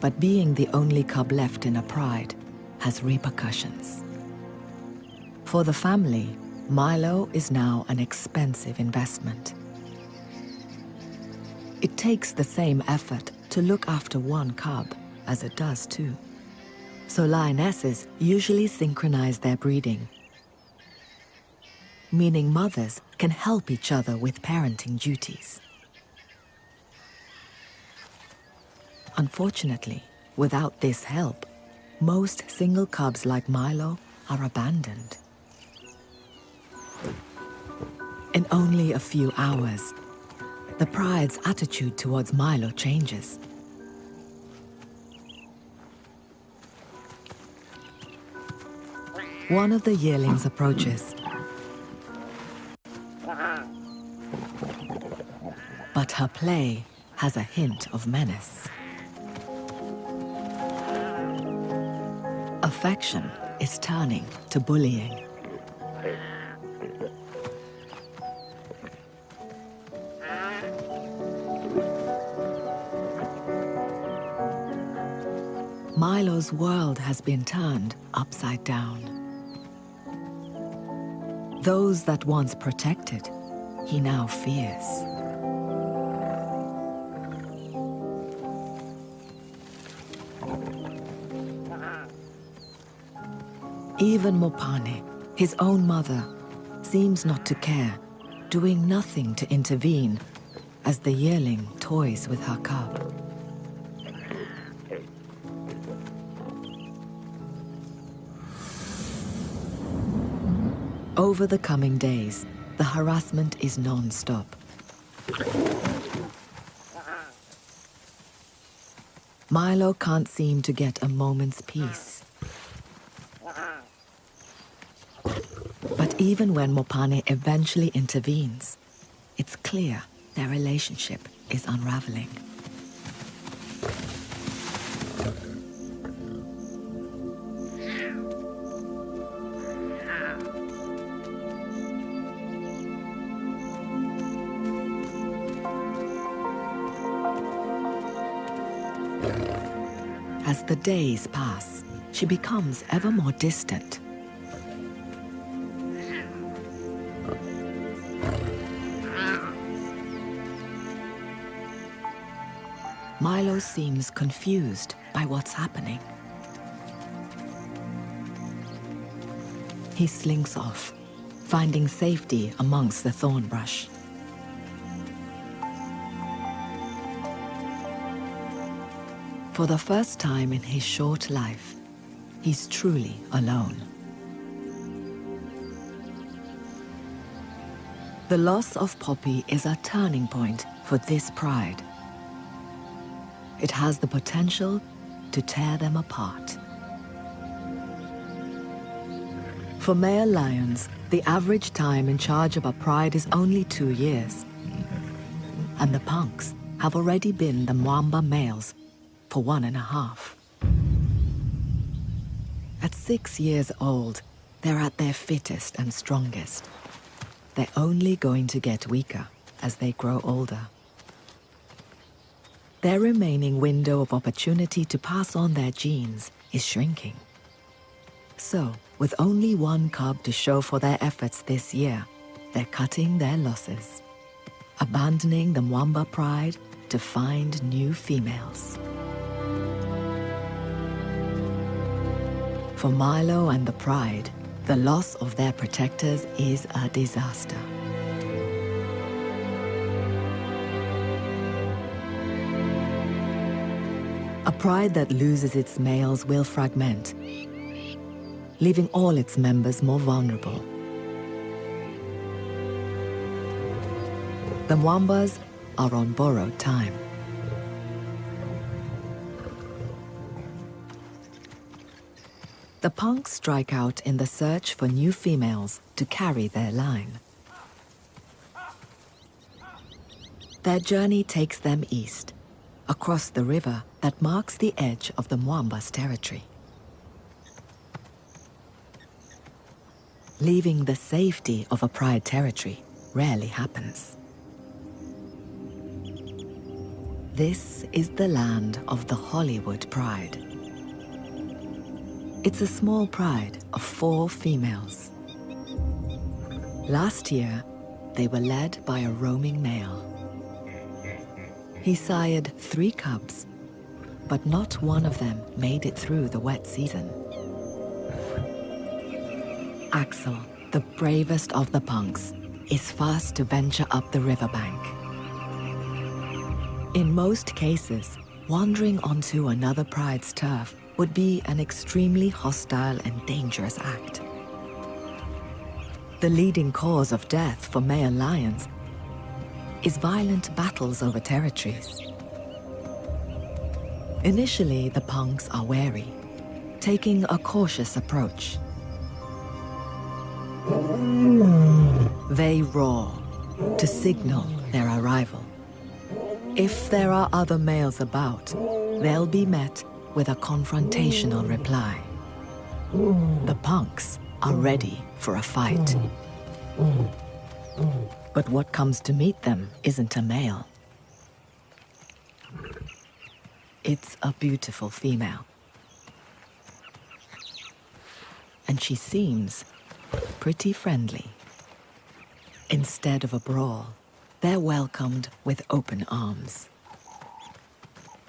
But being the only cub left in a pride has repercussions. For the family, Milo is now an expensive investment. It takes the same effort to look after one cub as it does two. So lionesses usually synchronize their breeding, meaning mothers can help each other with parenting duties. Unfortunately, without this help, most single cubs like Milo are abandoned. In only a few hours, the pride's attitude towards Milo changes. One of the yearlings approaches, but her play has a hint of menace. Affection is turning to bullying. Milo's world has been turned upside down. Those that once protected, he now fears. Even Mopane, his own mother, seems not to care, doing nothing to intervene as the yearling toys with her cub. Over the coming days, the harassment is non-stop. Milo can't seem to get a moment's peace. But even when Mopane eventually intervenes, it's clear their relationship is unraveling. As the days pass, she becomes ever more distant. Milo seems confused by what's happening. He slinks off, finding safety amongst the thorn brush. For the first time in his short life, he's truly alone. The loss of Poppy is a turning point for this pride. It has the potential to tear them apart. For male lions, the average time in charge of a pride is only 2 years. And the punks have already been the Mwamba males for 1.5. At 6 years old, they're at their fittest and strongest. They're only going to get weaker as they grow older. Their remaining window of opportunity to pass on their genes is shrinking. So, with only one cub to show for their efforts this year, they're cutting their losses, abandoning the Mwamba pride to find new females. For Milo and the pride, the loss of their protectors is a disaster. A pride that loses its males will fragment, leaving all its members more vulnerable. The Mwambas are on borrowed time. The punks strike out in the search for new females to carry their line. Their journey takes them east, across the river that marks the edge of the Mwamba's territory. Leaving the safety of a pride territory rarely happens. This is the land of the Hollywood Pride. It's a small pride of 4 females. Last year, they were led by a roaming male. He sired 3 cubs, but not one of them made it through the wet season. Axel, the bravest of the punks, is first to venture up the riverbank. In most cases, wandering onto another pride's turf would be an extremely hostile and dangerous act. The leading cause of death for male lions is violent battles over territories. Initially, the punks are wary, taking a cautious approach. They roar to signal their arrival. If there are other males about, they'll be met with a confrontational reply. The punks are ready for a fight. But what comes to meet them isn't a male. It's a beautiful female. And she seems pretty friendly. Instead of a brawl, they're welcomed with open arms.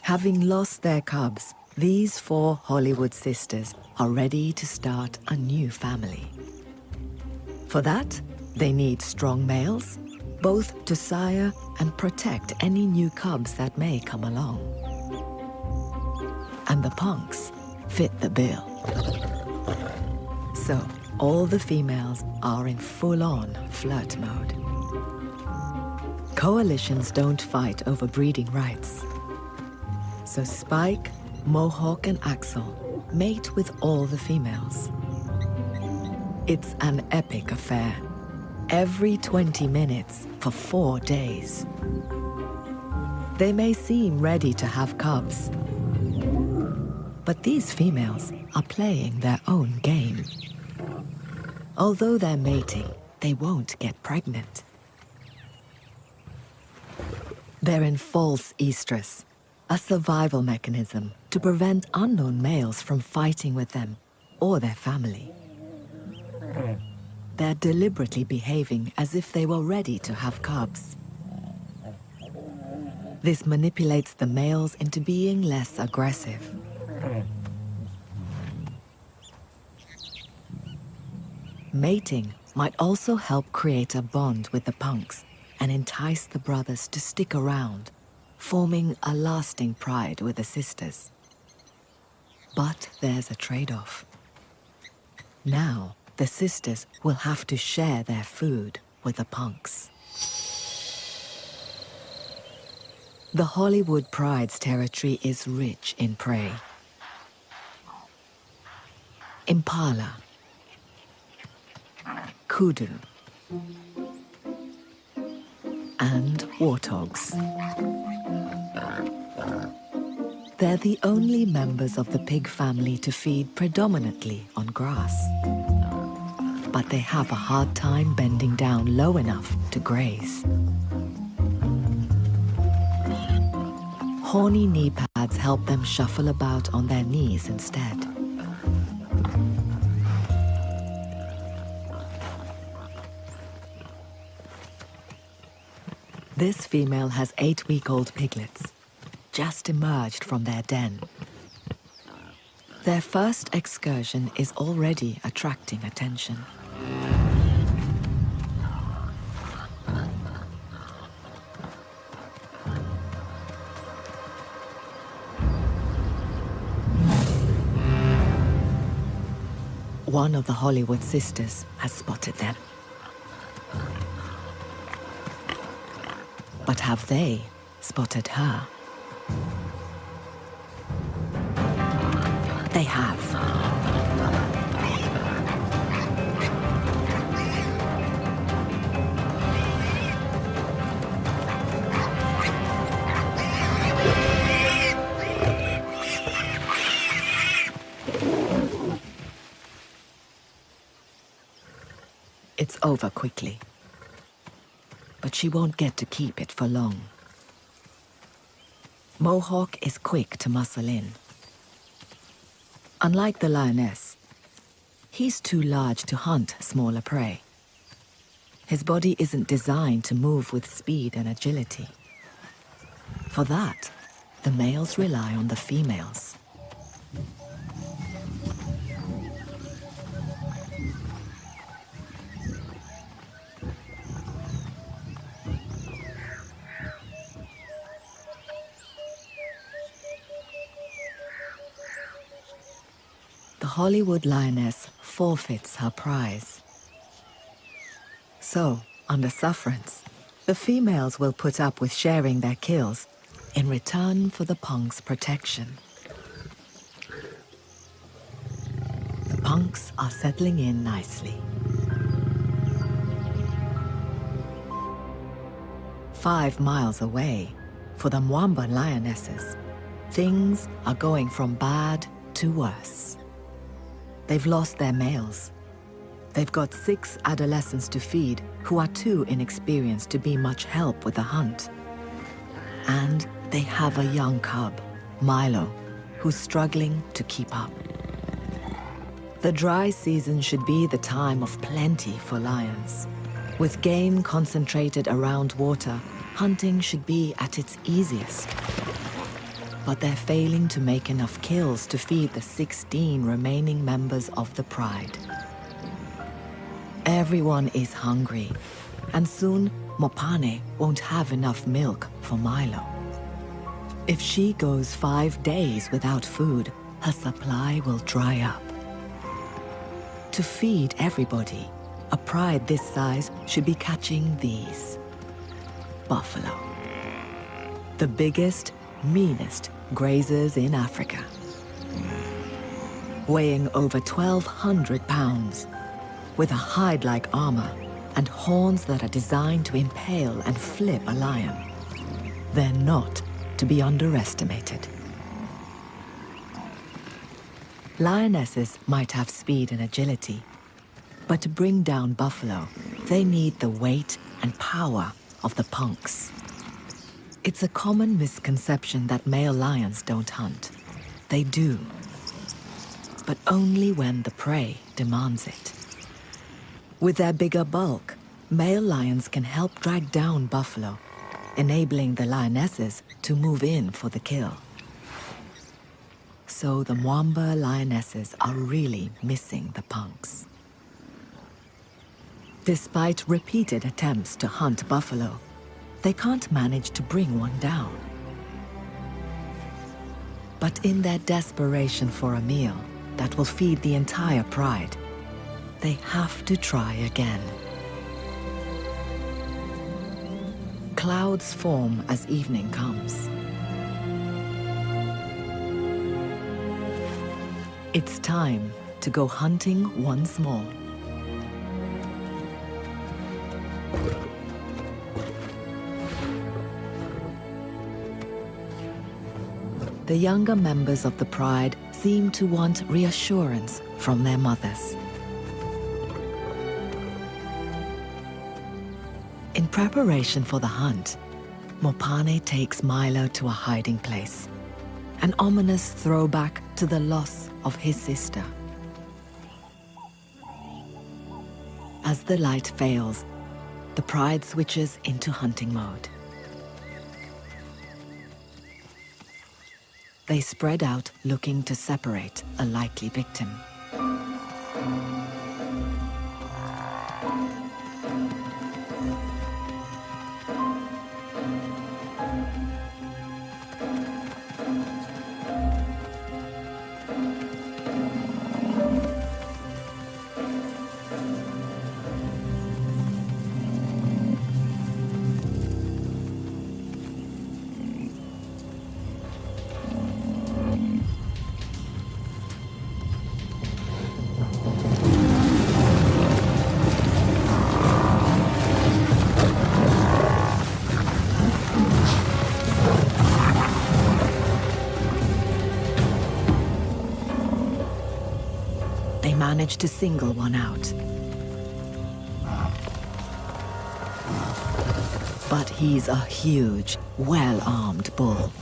Having lost their cubs, these 4 Hollywood sisters are ready to start a new family. For that, they need strong males, both to sire and protect any new cubs that may come along. And the punks fit the bill. So, all the females are in full-on flirt mode. Coalitions don't fight over breeding rights. So Spike, Mohawk, and Axel mate with all the females. It's an epic affair. Every 20 minutes for 4 days. They may seem ready to have cubs, but these females are playing their own game. Although they're mating, they won't get pregnant. They're in false estrus, a survival mechanism to prevent unknown males from fighting with them or their family. They're deliberately behaving as if they were ready to have cubs. This manipulates the males into being less aggressive. Mating might also help create a bond with the punks and entice the brothers to stick around, forming a lasting pride with the sisters. But there's a trade-off. Now, the sisters will have to share their food with the punks. The Hollywood Pride's territory is rich in prey. Impala, kudu, and warthogs. They're the only members of the pig family to feed predominantly on grass. But they have a hard time bending down low enough to graze. Horny knee pads help them shuffle about on their knees instead. This female has 8-week-old piglets, just emerged from their den. Their first excursion is already attracting attention. One of the Hollywood sisters has spotted them. But have they spotted her? They have. It's over quickly. But she won't get to keep it for long. Mohawk is quick to muscle in. Unlike the lioness, he's too large to hunt smaller prey. His body isn't designed to move with speed and agility. For that, the males rely on the females. The Hollywood lioness forfeits her prize. So, under sufferance, the females will put up with sharing their kills in return for the punk's protection. The punks are settling in nicely. 5 miles away, for the Mwamba lionesses, things are going from bad to worse. They've lost their males. They've got 6 adolescents to feed who are too inexperienced to be much help with the hunt. And they have a young cub, Milo, who's struggling to keep up. The dry season should be the time of plenty for lions. With game concentrated around water, hunting should be at its easiest. But they're failing to make enough kills to feed the 16 remaining members of the pride. Everyone is hungry, and soon Mopane won't have enough milk for Milo. If she goes 5 days without food, her supply will dry up. To feed everybody, a pride this size should be catching these. Buffalo. The biggest, meanest grazers in Africa. Weighing over 1,200 pounds, with a hide like armor and horns that are designed to impale and flip a lion. They're not to be underestimated. Lionesses might have speed and agility, but to bring down buffalo, they need the weight and power of the punks. It's a common misconception that male lions don't hunt. They do, but only when the prey demands it. With their bigger bulk, male lions can help drag down buffalo, enabling the lionesses to move in for the kill. So the Mwamba lionesses are really missing the punks. Despite repeated attempts to hunt buffalo, they can't manage to bring one down. But in their desperation for a meal that will feed the entire pride, they have to try again. Clouds form as evening comes. It's time to go hunting once more. The younger members of the pride seem to want reassurance from their mothers. In preparation for the hunt, Mopane takes Milo to a hiding place, an ominous throwback to the loss of his sister. As the light fails, the pride switches into hunting mode. They spread out, looking to separate a likely victim. Managed to single one out. But he's a huge, well-armed bull.